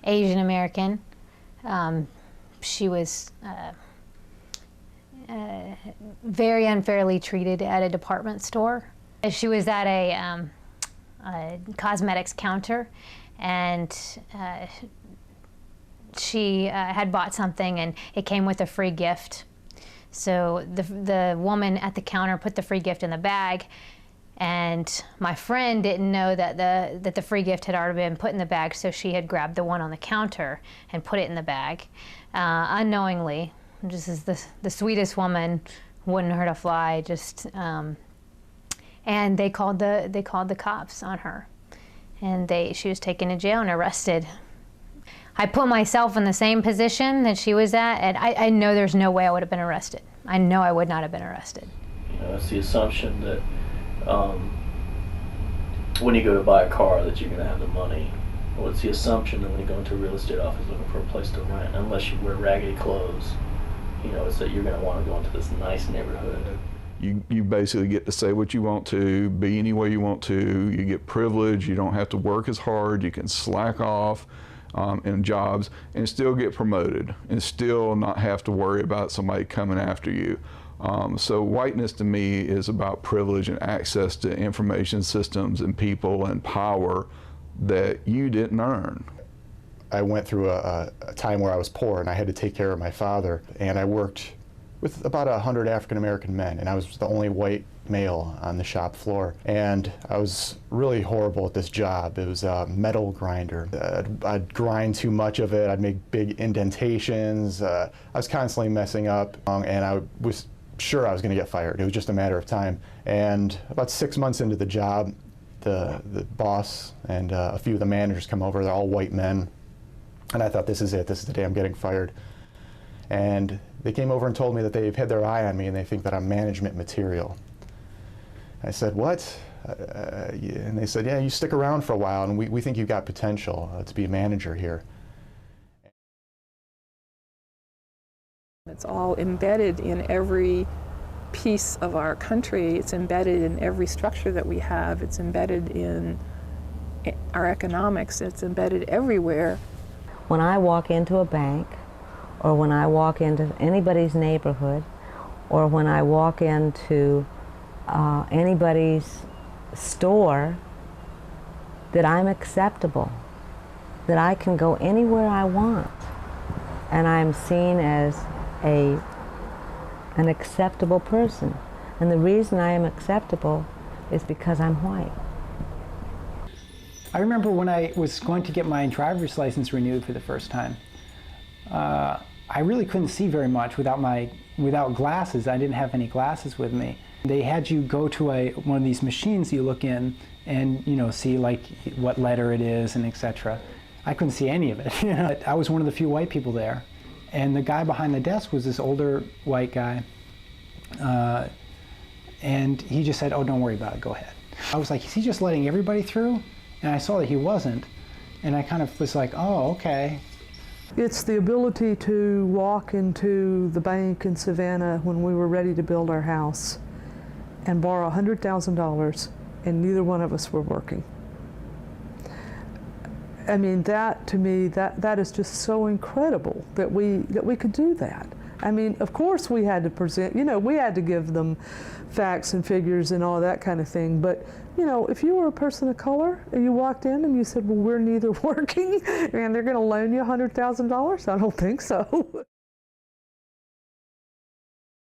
Asian American. She was very unfairly treated at a department store. She was at a cosmetics counter, and she had bought something and it came with a free gift. So the woman at the counter put the free gift in the bag, and my friend didn't know that the free gift had already been put in the bag, so she had grabbed the one on the counter and put it in the bag unknowingly. Just as the sweetest woman, wouldn't hurt a fly. Just and they called the cops on her, and she was taken to jail and arrested. I put myself in the same position that she was at, and I know there's no way I would have been arrested. I know I would not have been arrested. You know, it's the assumption that when you go to buy a car that you're going to have the money. Well, it's the assumption that when you go into a real estate office looking for a place to rent, unless you wear raggedy clothes, you know, it's that you're going to want to go into this nice neighborhood. You basically get to say what you want to, be any way you want to. You get privilege. You don't have to work as hard. You can slack off in jobs and still get promoted and still not have to worry about somebody coming after you. So whiteness to me is about privilege and access to information systems and people and power that you didn't earn. I went through a time where I was poor and I had to take care of my father, and I worked with about 100 African American men, and I was the only white male on the shop floor. And I was really horrible at this job. It was a metal grinder. I'd grind too much of it. I'd make big indentations. I was constantly messing up, and I was sure I was going to get fired. It was just a matter of time. And about 6 months into the job, the boss and a few of the managers come over. They're all white men. And I thought, this is it. This is the day I'm getting fired. And they came over and told me that they've had their eye on me and they think that I'm management material. I said, what? And they said, yeah, you stick around for a while and we think you've got potential to be a manager here. It's all embedded in every piece of our country. It's embedded in every structure that we have. It's embedded in our economics. It's embedded everywhere. When I walk into a bank, or when I walk into anybody's neighborhood, or when I walk into anybody's store, that I'm acceptable, that I can go anywhere I want, and I'm seen as an acceptable person. And the reason I am acceptable is because I'm white. I remember when I was going to get my driver's license renewed for the first time. I really couldn't see very much without glasses. I didn't have any glasses with me. They had you go to one of these machines you look in and, you know, see like what letter it is and etc. I couldn't see any of it. You know? I was one of the few white people there, and the guy behind the desk was this older white guy, and he just said, "Oh, don't worry about it, go ahead." I was like, is he just letting everybody through? And I saw that he wasn't, and I kind of was like, oh, okay. It's the ability to walk into the bank in Savannah when we were ready to build our house and borrow $100,000, and neither one of us were working. I mean, that to me, that is just so incredible that we could do that. I mean, of course we had to present, you know, we had to give them facts and figures and all that kind of thing, but you know, if you were a person of color and you walked in and you said, well, we're neither working and they're going to loan you $100,000, I don't think so.